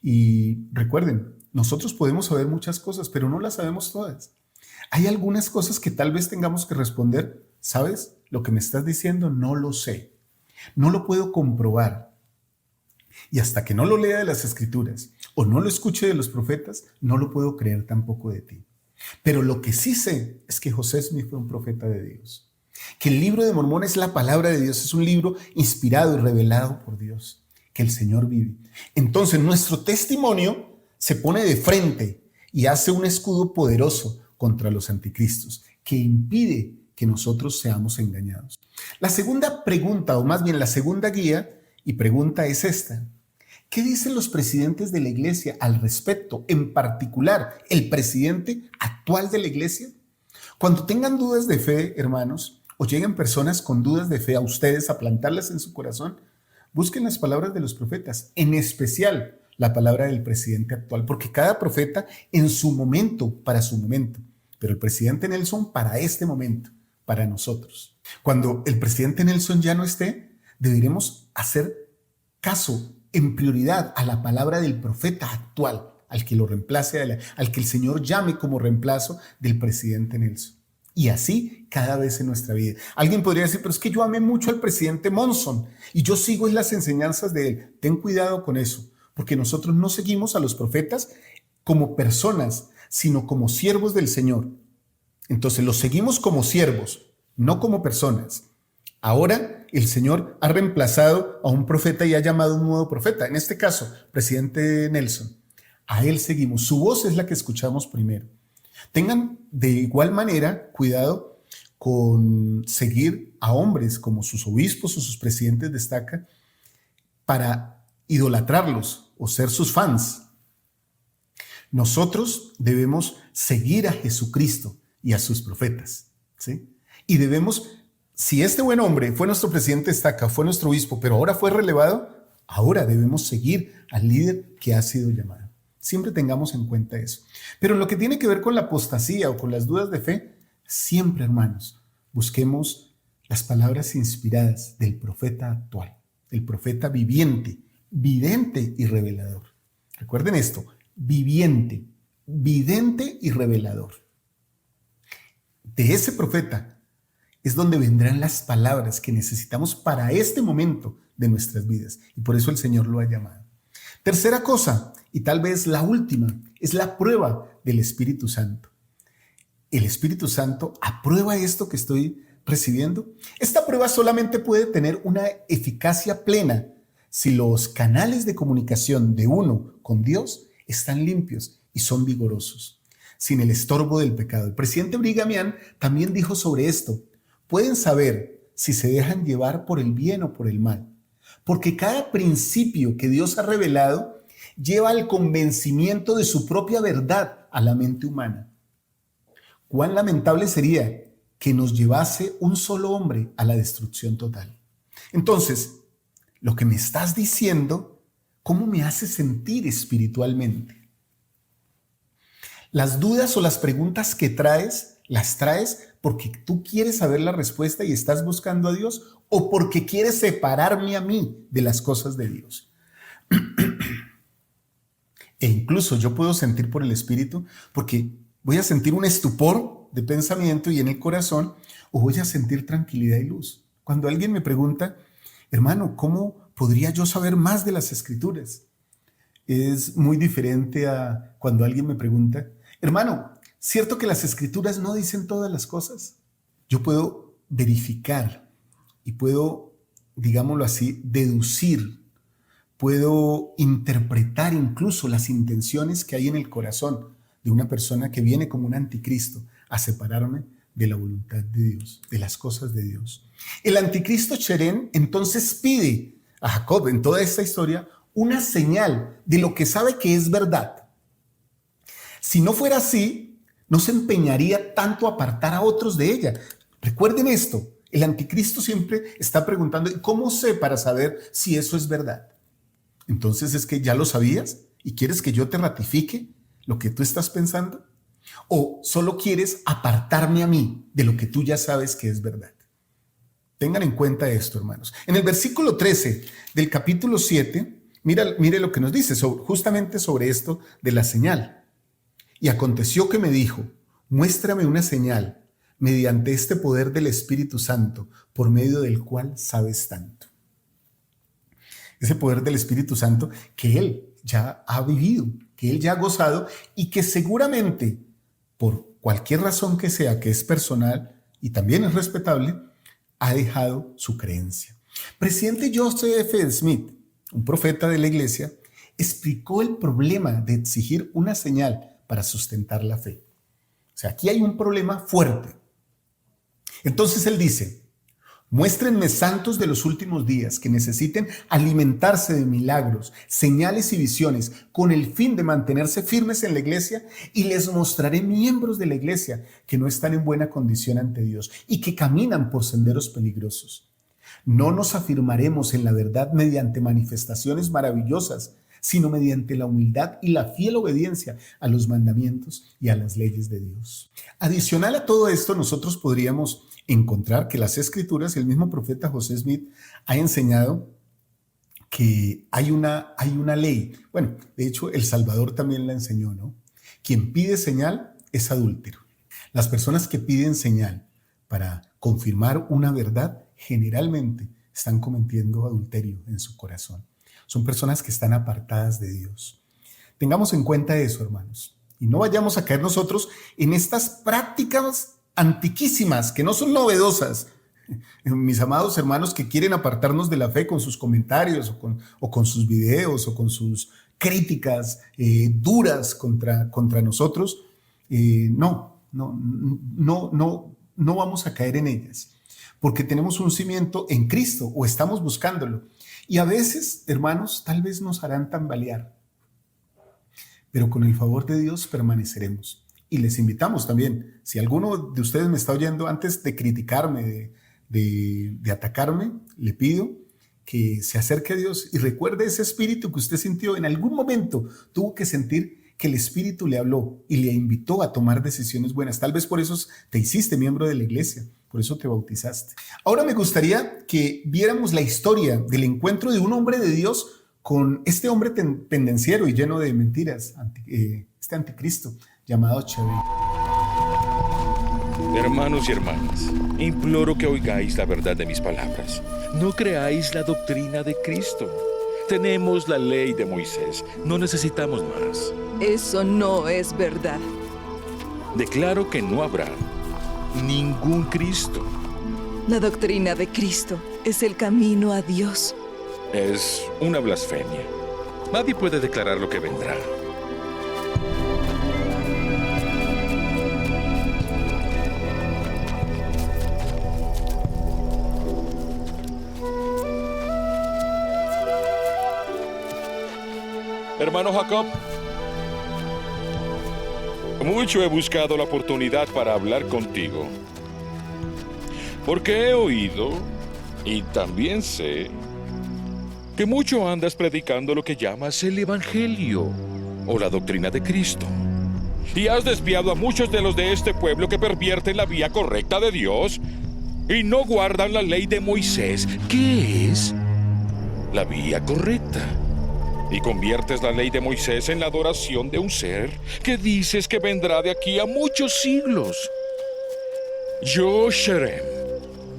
Y recuerden, nosotros podemos saber muchas cosas, pero no las sabemos todas. Hay algunas cosas que tal vez tengamos que responder: ¿sabes? Lo que me estás diciendo no lo sé, no lo puedo comprobar. Y hasta que no lo lea de las Escrituras o no lo escuche de los profetas, no lo puedo creer tampoco de ti. Pero lo que sí sé es que José Smith fue un profeta de Dios, que el libro de Mormón es la palabra de Dios, es un libro inspirado y revelado por Dios, que el Señor vive. Entonces nuestro testimonio se pone de frente y hace un escudo poderoso contra los anticristos, que impide que nosotros seamos engañados. La segunda pregunta, o más bien la segunda guía y pregunta, es esta: ¿qué dicen los presidentes de la iglesia al respecto? En particular, el presidente actual de la iglesia. Cuando tengan dudas de fe, hermanos, o lleguen personas con dudas de fe a ustedes a plantarlas en su corazón, busquen las palabras de los profetas, en especial la palabra del presidente actual, porque cada profeta en su momento, para su momento, pero el presidente Nelson para este momento, para nosotros. Cuando el presidente Nelson ya no esté, deberemos hacer caso en prioridad a la palabra del profeta actual, al que lo reemplace, al que el Señor llame como reemplazo del presidente Nelson. Y así cada vez en nuestra vida. Alguien podría decir: pero es que yo amé mucho al presidente Monson y yo sigo las enseñanzas de él. Ten cuidado con eso, porque nosotros no seguimos a los profetas como personas, sino como siervos del Señor. Entonces los seguimos como siervos, no como personas. Ahora el Señor ha reemplazado a un profeta y ha llamado a un nuevo profeta. En este caso, presidente Nelson. A él seguimos. Su voz es la que escuchamos primero. Tengan de igual manera cuidado con seguir a hombres como sus obispos o sus presidentes de estaca para idolatrarlos o ser sus fans. Nosotros debemos seguir a Jesucristo y a sus profetas, ¿sí? Y debemos, si este buen hombre fue nuestro presidente de estaca, fue nuestro obispo, pero ahora fue relevado, ahora debemos seguir al líder que ha sido llamado. Siempre tengamos en cuenta eso. Pero en lo que tiene que ver con la apostasía o con las dudas de fe, siempre, hermanos, busquemos las palabras inspiradas del profeta actual, del profeta viviente, vidente y revelador. Recuerden esto: viviente, vidente y revelador. De ese profeta es donde vendrán las palabras que necesitamos para este momento de nuestras vidas. Y por eso el Señor lo ha llamado. Tercera cosa, y tal vez la última, es la prueba del Espíritu Santo. ¿El Espíritu Santo aprueba esto que estoy recibiendo? Esta prueba solamente puede tener una eficacia plena si los canales de comunicación de uno con Dios están limpios y son vigorosos, sin el estorbo del pecado. El presidente Brigham Young también dijo sobre esto: pueden saber si se dejan llevar por el bien o por el mal, porque cada principio que Dios ha revelado lleva al convencimiento de su propia verdad a la mente humana. Cuán lamentable sería que nos llevase un solo hombre a la destrucción total. Entonces, lo que me estás diciendo, ¿cómo me hace sentir espiritualmente? Las dudas o las preguntas que traes ¿Las traes porque tú quieres saber la respuesta y estás buscando a Dios o porque quieres separarme a mí de las cosas de Dios? E incluso yo puedo sentir por el Espíritu porque voy a sentir un estupor de pensamiento y en el corazón, o voy a sentir tranquilidad y luz. Cuando alguien me pregunta, hermano, ¿cómo podría yo saber más de las Escrituras? Es muy diferente a cuando alguien me pregunta, hermano, ¿cierto que las Escrituras no dicen todas las cosas? Yo puedo verificar y puedo, digámoslo así, deducir, puedo interpretar incluso las intenciones que hay en el corazón de una persona que viene como un anticristo a separarme de la voluntad de Dios, de las cosas de Dios. El anticristo Cherén entonces pide a Jacob en toda esta historia una señal de lo que sabe que es verdad. Si no fuera así, no se empeñaría tanto a apartar a otros de ella. Recuerden esto, el anticristo siempre está preguntando, ¿cómo sé para saber si eso es verdad? Entonces, ¿es que ya lo sabías y quieres que yo te ratifique lo que tú estás pensando? ¿O solo quieres apartarme a mí de lo que tú ya sabes que es verdad? Tengan en cuenta esto, hermanos. En el versículo 13 del capítulo 7, mire lo que nos dice justamente sobre esto de la señal. Y aconteció que me dijo, muéstrame una señal mediante este poder del Espíritu Santo, por medio del cual sabes tanto. Ese poder del Espíritu Santo que él ya ha vivido, que él ya ha gozado y que seguramente, por cualquier razón que sea, que es personal y también es respetable, ha dejado su creencia. Presidente Joseph Smith, un profeta de la iglesia, explicó el problema de exigir una señal para sustentar la fe. O sea, aquí hay un problema fuerte. Entonces él dice, muéstrenme santos de los últimos días que necesiten alimentarse de milagros, señales y visiones con el fin de mantenerse firmes en la iglesia y les mostraré miembros de la iglesia que no están en buena condición ante Dios y que caminan por senderos peligrosos. No nos afirmaremos en la verdad mediante manifestaciones maravillosas, sino mediante la humildad y la fiel obediencia a los mandamientos y a las leyes de Dios. Adicional a todo esto, nosotros podríamos encontrar que las Escrituras, el mismo profeta José Smith ha enseñado que hay una ley. Bueno, de hecho, El Salvador también la enseñó, ¿no? Quien pide señal es adúltero. Las personas que piden señal para confirmar una verdad generalmente están cometiendo adulterio en su corazón. Son personas que están apartadas de Dios. Tengamos en cuenta eso, hermanos, y no vayamos a caer nosotros en estas prácticas antiquísimas, que no son novedosas. Mis amados hermanos que quieren apartarnos de la fe con sus comentarios o con sus videos o con sus críticas duras contra nosotros, no vamos a caer en ellas, porque tenemos un cimiento en Cristo o estamos buscándolo. Y a veces, hermanos, tal vez nos harán tambalear, pero con el favor de Dios permaneceremos. Y les invitamos también, si alguno de ustedes me está oyendo, antes de criticarme, de atacarme, le pido que se acerque a Dios y recuerde ese espíritu que usted sintió. En algún momento tuvo que sentir que el Espíritu le habló y le invitó a tomar decisiones buenas. Tal vez por eso te hiciste miembro de la iglesia, por eso te bautizaste. Ahora me gustaría que viéramos la historia del encuentro de un hombre de Dios con este hombre pendenciero y lleno de mentiras, este anticristo llamado Cherén. Hermanos y hermanas, imploro que oigáis la verdad de mis palabras. No creáis la doctrina de Cristo. Tenemos la ley de Moisés, no necesitamos más. Eso no es verdad. Declaro que no habrá ningún Cristo. La doctrina de Cristo es el camino a Dios. Es una blasfemia. Nadie puede declarar lo que vendrá. Hermano Jacob, mucho he buscado la oportunidad para hablar contigo, porque he oído y también sé que mucho andas predicando lo que llamas el Evangelio o la doctrina de Cristo. Y has desviado a muchos de los de este pueblo que pervierten la vía correcta de Dios y no guardan la ley de Moisés. ¿Qué es la vía correcta? Y conviertes la ley de Moisés en la adoración de un ser que dices que vendrá de aquí a muchos siglos. Yo, Sherem,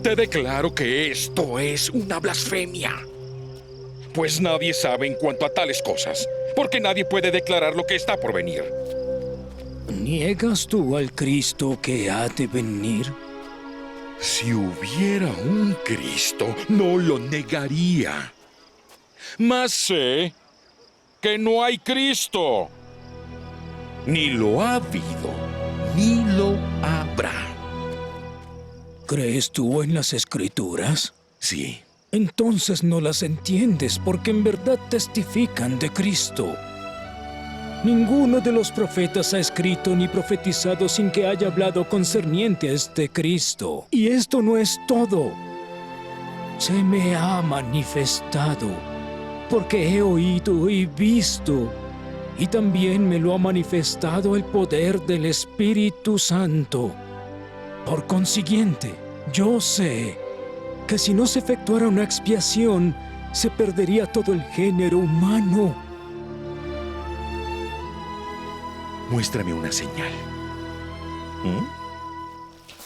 te declaro que esto es una blasfemia. Pues nadie sabe en cuanto a tales cosas, porque nadie puede declarar lo que está por venir. ¿Niegas tú al Cristo que ha de venir? Si hubiera un Cristo, no lo negaría. Mas sé que no hay Cristo. Ni lo ha habido, ni lo habrá. ¿Crees tú en las Escrituras? Sí. Entonces no las entiendes porque en verdad testifican de Cristo. Ninguno de los profetas ha escrito ni profetizado sin que haya hablado concerniente a este Cristo. Y esto no es todo. Se me ha manifestado, porque he oído y visto, y también me lo ha manifestado el poder del Espíritu Santo. Por consiguiente, yo sé que si no se efectuara una expiación, se perdería todo el género humano. Muéstrame una señal.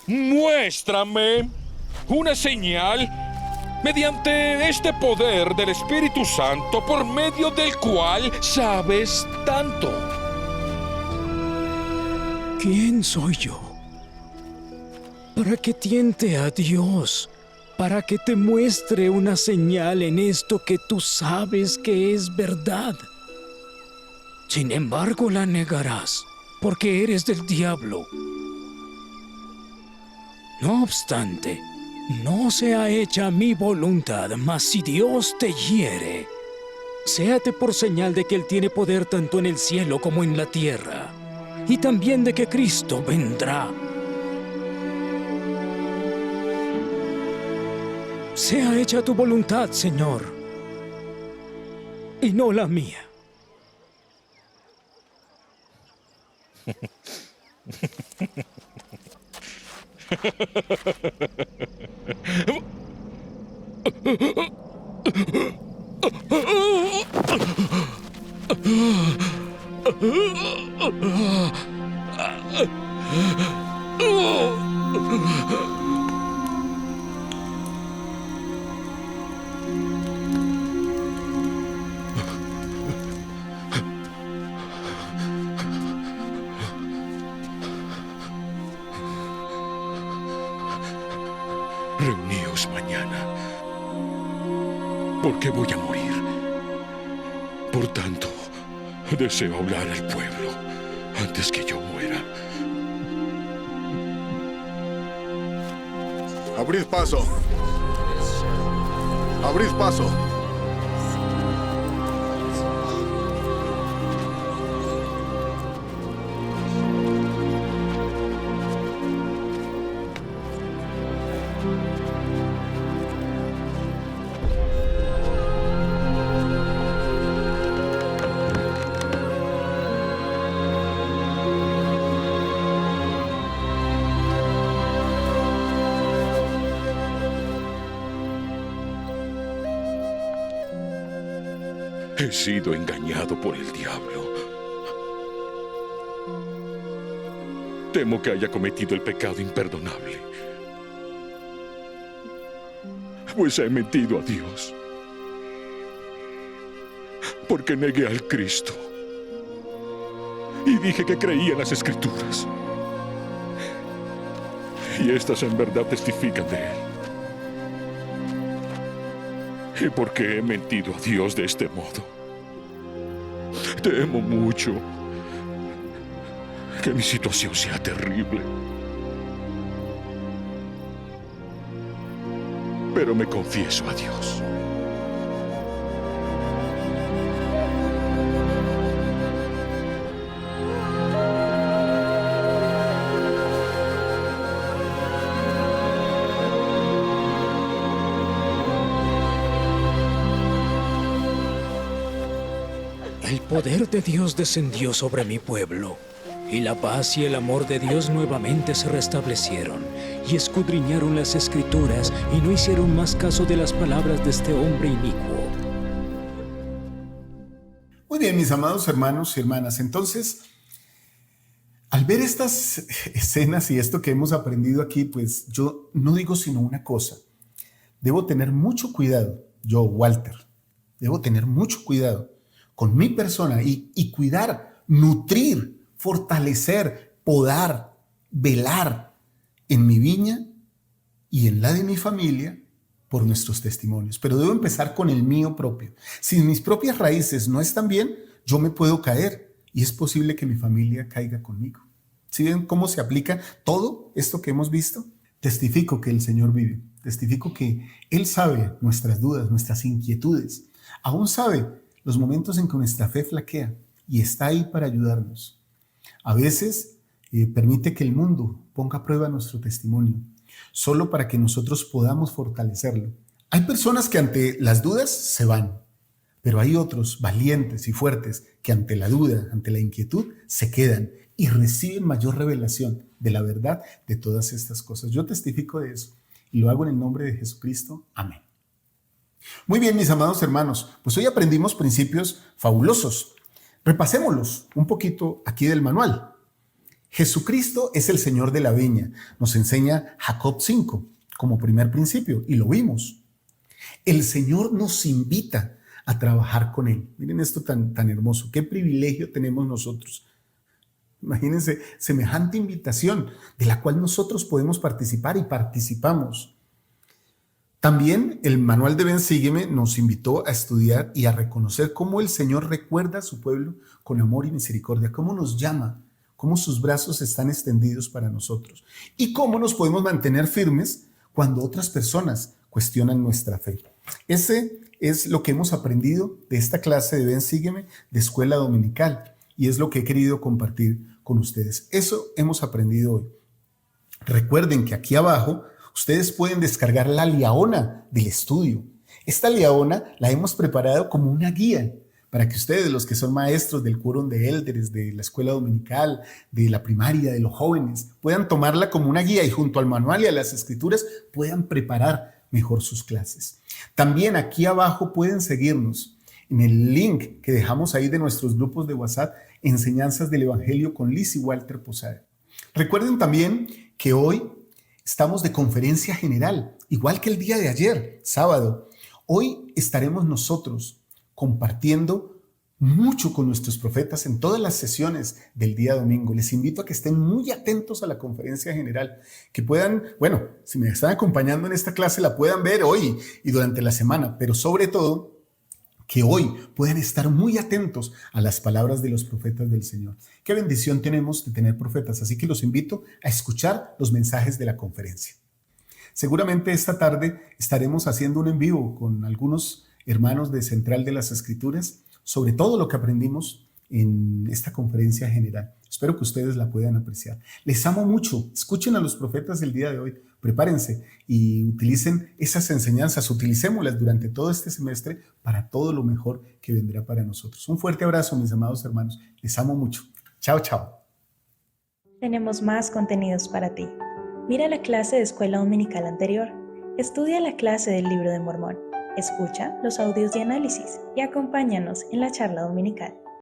Muéstrame una señal mediante este poder del Espíritu Santo por medio del cual sabes tanto. ¿Quién soy yo? Para que tiente a Dios, para que te muestre una señal en esto que tú sabes que es verdad. Sin embargo, la negarás, porque eres del diablo. No obstante, no sea hecha mi voluntad, mas si Dios te hiere, séate por señal de que Él tiene poder tanto en el cielo como en la tierra, y también de que Cristo vendrá. Sea hecha tu voluntad, Señor, y no la mía. Reuníos mañana, porque voy a morir. Por tanto, deseo hablar al pueblo antes que yo muera. Abrid paso. Abrid paso. He sido engañado por el diablo. Temo que haya cometido el pecado imperdonable, pues he mentido a Dios, porque negué al Cristo y dije que creía en las Escrituras, y estas en verdad testifican de Él. ¿Y por qué he mentido a Dios de este modo? Temo mucho que mi situación sea terrible. Pero me confieso a Dios. El poder de Dios descendió sobre mi pueblo, Y la paz y el amor de Dios nuevamente se restablecieron, y escudriñaron las Escrituras y no hicieron más caso de las palabras de este hombre inicuo. Muy bien, mis amados hermanos y hermanas, entonces, al ver estas escenas y esto que hemos aprendido aquí, pues yo no digo sino una cosa: debo tener mucho cuidado, yo, Walter, debo tener mucho cuidado con mi persona y cuidar, nutrir, fortalecer, podar, velar en mi viña y en la de mi familia por nuestros testimonios. Pero debo empezar con el mío propio. Si mis propias raíces no están bien, yo me puedo caer y es posible que mi familia caiga conmigo. ¿Sí ven cómo se aplica todo esto que hemos visto? Testifico que el Señor vive. Testifico que Él sabe nuestras dudas, nuestras inquietudes. Aún sabe los momentos en que nuestra fe flaquea y está ahí para ayudarnos. A veces permite que el mundo ponga a prueba nuestro testimonio, solo para que nosotros podamos fortalecerlo. Hay personas que ante las dudas se van, pero hay otros valientes y fuertes que ante la duda, ante la inquietud, se quedan y reciben mayor revelación de la verdad de todas estas cosas. Yo testifico de eso y lo hago en el nombre de Jesucristo. Amén. Muy bien, mis amados hermanos, pues hoy aprendimos principios fabulosos. Repasémoslos un poquito aquí del manual. Jesucristo es el Señor de la viña, nos enseña Jacob 5 como primer principio y lo vimos. El Señor nos invita a trabajar con Él. Miren esto tan hermoso, qué privilegio tenemos nosotros. Imagínense semejante invitación de la cual nosotros podemos participar y participamos. También el manual de Ven, Sígueme nos invitó a estudiar y a reconocer cómo el Señor recuerda a su pueblo con amor y misericordia, cómo nos llama, cómo sus brazos están extendidos para nosotros y cómo nos podemos mantener firmes cuando otras personas cuestionan nuestra fe. Ese es lo que hemos aprendido de esta clase de Ven, Sígueme de Escuela Dominical y es lo que he querido compartir con ustedes. Eso hemos aprendido hoy. Recuerden que aquí abajo ustedes pueden descargar la liaona del estudio. Esta liaona la hemos preparado como una guía para que ustedes, los que son maestros del quórum de élderes, de la escuela dominical, de la primaria, de los jóvenes, puedan tomarla como una guía y junto al manual y a las escrituras puedan preparar mejor sus clases. También aquí abajo pueden seguirnos en el link que dejamos ahí de nuestros grupos de WhatsApp, Enseñanzas del Evangelio con Liz y Walter Posada. Recuerden también que hoy estamos de conferencia general, igual que el día de ayer, sábado. Hoy estaremos nosotros compartiendo mucho con nuestros profetas en todas las sesiones del día domingo. Les invito a que estén muy atentos a la conferencia general, que puedan, bueno, si me están acompañando en esta clase, la puedan ver hoy y durante la semana, pero sobre todo, que hoy puedan estar muy atentos a las palabras de los profetas del Señor. Qué bendición tenemos de tener profetas, así que los invito a escuchar los mensajes de la conferencia. Seguramente esta tarde estaremos haciendo un en vivo con algunos hermanos de Central de las Escrituras sobre todo lo que aprendimos en esta conferencia general. Espero que ustedes la puedan apreciar. Les amo mucho. Escuchen a los profetas del día de hoy. Prepárense y utilicen esas enseñanzas. Utilicémoslas durante todo este semestre para todo lo mejor que vendrá para nosotros. Un fuerte abrazo, mis amados hermanos. Les amo mucho. Chao, chao. Tenemos más contenidos para ti. Mira la clase de escuela dominical anterior. Estudia la clase del Libro de Mormón. Escucha los audios de análisis y acompáñanos en la charla dominical.